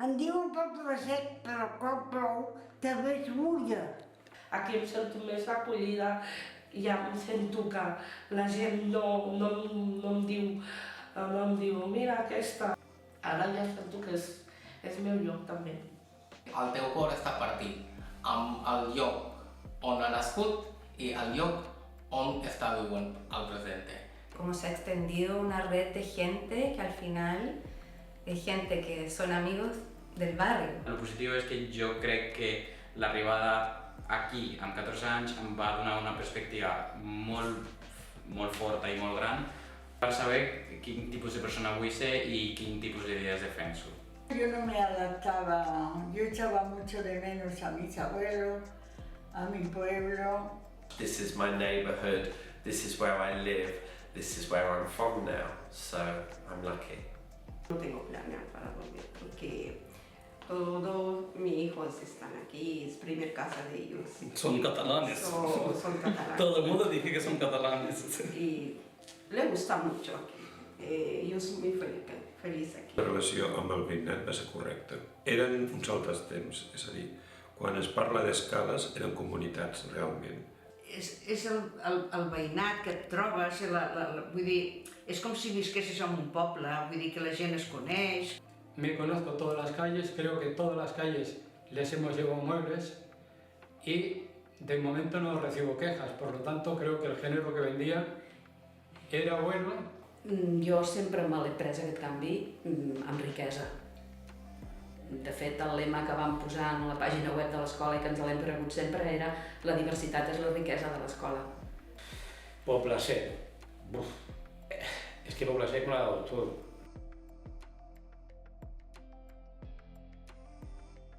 En diuen poble sec, però quan plou també es mulla. Aquí em sento més acollida, ja em sento que la gent no em diu mira aquesta. Ara ja sento que és meu lloc també. El teu cor està partit amb el lloc on ha nascut i el lloc on està vivint al present. Como se ha extendido una red de gente que al final es gente que son amigos del barrio. El positiu és que jo crec que l'arribada aquí, amb 14 anys, em va donar una perspectiva molt forta i molt gran per saber quin tipus de persona vull ser i quin tipus d'idees defenso. Yo no me adaptaba, yo echaba mucho de menos a mis abuelos, a mi pueblo. This is my neighbourhood, this is where I live, this is where I'm from now, so I'm lucky. No tengo planes para volver porque todos mis hijos están aquí, es primer casa de ellos. Son catalanes. Son catalanes. Todo el mundo dice que son catalanes. Y les gusta mucho aquí. Yo soy muy feliz aquí. La relació amb el veïnat va ser correcta. Eren uns altres temps, és a dir, quan es parla d'escales eren comunitats realment. És el veïnat que et trobes, vull dir, és com si visquessis en un poble, vull dir que la gent es coneix. Me conozco todas las calles, creo que todas las calles les hemos llevado muebles y de momento no recibo quejas, por lo tanto creo que el género que vendía era bueno. Jo sempre me l'he pres aquest canvi amb riquesa. De fet, el lema que vam posar en la pàgina web de l'escola i que ens l'hem rebut sempre era la diversitat és la riquesa de l'escola. Poble sec. És que Poble sec me l'ha dado todo.